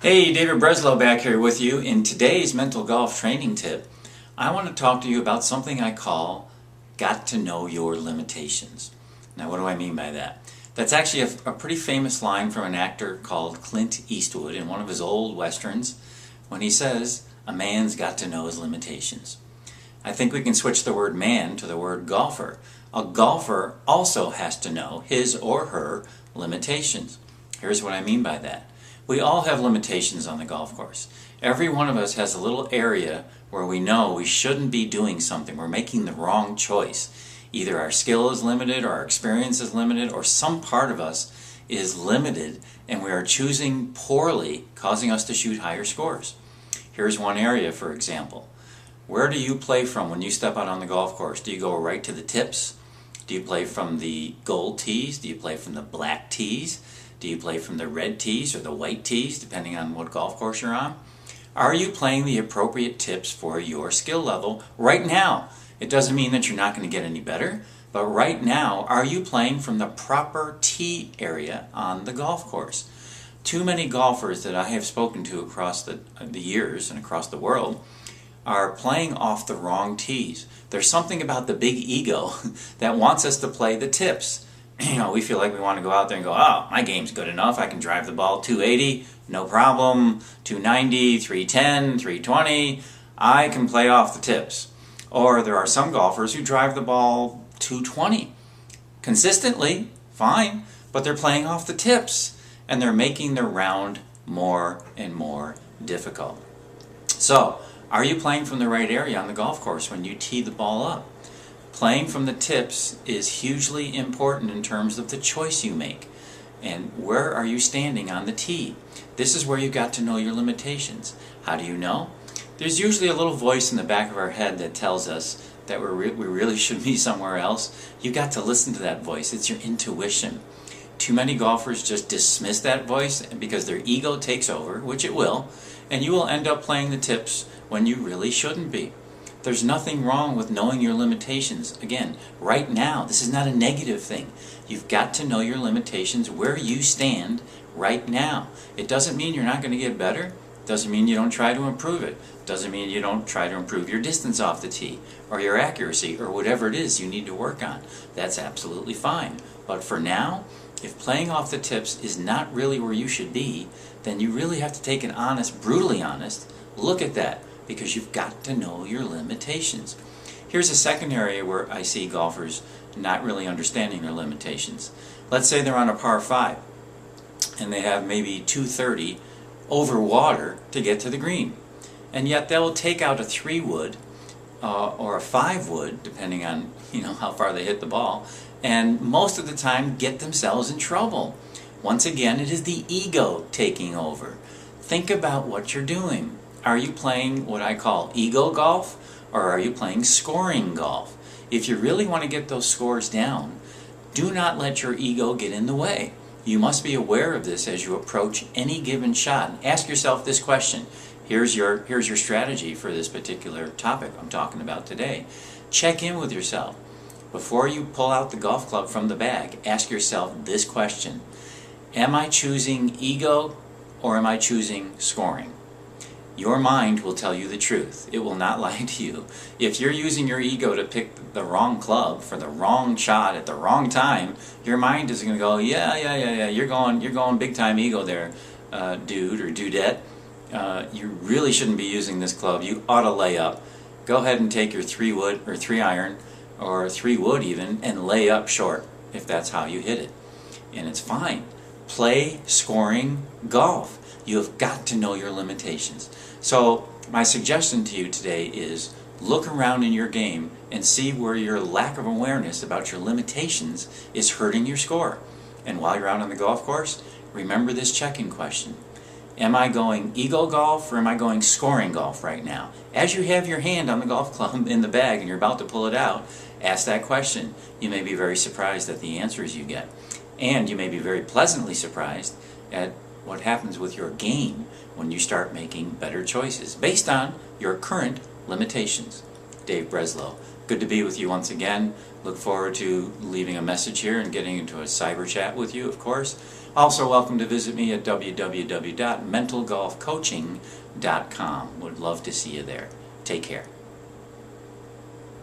Hey, David Breslow back here with you. In today's mental golf training tip, I want to talk to you about something I call got to know your limitations. Now, what do I mean by that? That's actually a pretty famous line from an actor called Clint Eastwood in one of his old westerns when he says, "A man's got to know his limitations." I think we can switch the word man to the word golfer. A golfer also has to know his or her limitations. Here's what I mean by that. We all have limitations on the golf course. Every one of us has a little area where we know we shouldn't be doing something. We're making the wrong choice. Either our skill is limited or our experience is limited or some part of us is limited and we are choosing poorly, causing us to shoot higher scores. Here's one area, for example. Where do you play from when you step out on the golf course? Do you go right to the tips? Do you play from the gold tees? Do you play from the black tees? Do you play from the red tees or the white tees, depending on what golf course you're on? Are you playing the appropriate tips for your skill level right now? It doesn't mean that you're not going to get any better, but right now, are you playing from the proper tee area on the golf course? Too many golfers that I have spoken to across the years and across the world are playing off the wrong tees. There's something about the big ego that wants us to play the tips. We feel like we want to go out there and go, oh, my game's good enough. I can drive the ball 280, no problem, 290, 310, 320. I can play off the tips. Or there are some golfers who drive the ball 220. Consistently, fine, but they're playing off the tips and they're making their round more and more difficult. So, are you playing from the right area on the golf course when you tee the ball up? Playing from the tips is hugely important in terms of the choice you make. And where are you standing on the tee? This is where you've got to know your limitations. How do you know? There's usually a little voice in the back of our head that tells us that we really should be somewhere else. You've got to listen to that voice. It's your intuition. Too many golfers just dismiss that voice because their ego takes over, which it will, and you will end up playing the tips when you really shouldn't be. There's nothing wrong with knowing your limitations. Again, right now, this is not a negative thing. You've got to know your limitations where you stand right now. It doesn't mean you're not going to get better. It doesn't mean you don't try to improve it. It doesn't mean you don't try to improve your distance off the tee or your accuracy or whatever it is you need to work on. That's absolutely fine. But for now, if playing off the tips is not really where you should be, then you really have to take an honest, brutally honest look at that, because you've got to know your limitations. Here's a second area where I see golfers not really understanding their limitations. Let's say they're on a par 5 and they have maybe 230 over water to get to the green. And yet they'll take out a 3-wood or a 5-wood, depending on how far they hit the ball, and most of the time get themselves in trouble. Once again, it is the ego taking over. Think about what you're doing. Are you playing what I call ego golf, or are you playing scoring golf? If you really want to get those scores down, do not let your ego get in the way. You must be aware of this as you approach any given shot. Ask yourself this question. Here's your strategy for this particular topic I'm talking about today. Check in with yourself. Before you pull out the golf club from the bag, ask yourself this question. Am I choosing ego or am I choosing scoring? Your mind will tell you the truth. It will not lie to you. If you're using your ego to pick the wrong club for the wrong shot at the wrong time, your mind is going to go, yeah, you're going big time ego there, dude or dudette. You really shouldn't be using this club. You ought to lay up. Go ahead and take your 3-wood or 3-iron or 3-wood even and lay up short if that's how you hit it. And it's fine. Play scoring golf. You have got to know your limitations. So my suggestion to you today is look around in your game and see where your lack of awareness about your limitations is hurting your score. And while you're out on the golf course, remember this check-in question. Am I going ego golf or am I going scoring golf right now? As you have your hand on the golf club in the bag and you're about to pull it out, ask that question. You may be very surprised at the answers you get. And you may be very pleasantly surprised at what happens with your game when you start making better choices based on your current limitations. Dave Breslow. Good to be with you once again. Look forward to leaving a message here and getting into a cyber chat with you, of course. Also welcome to visit me at www.mentalgolfcoaching.com. Would love to see you there. Take care.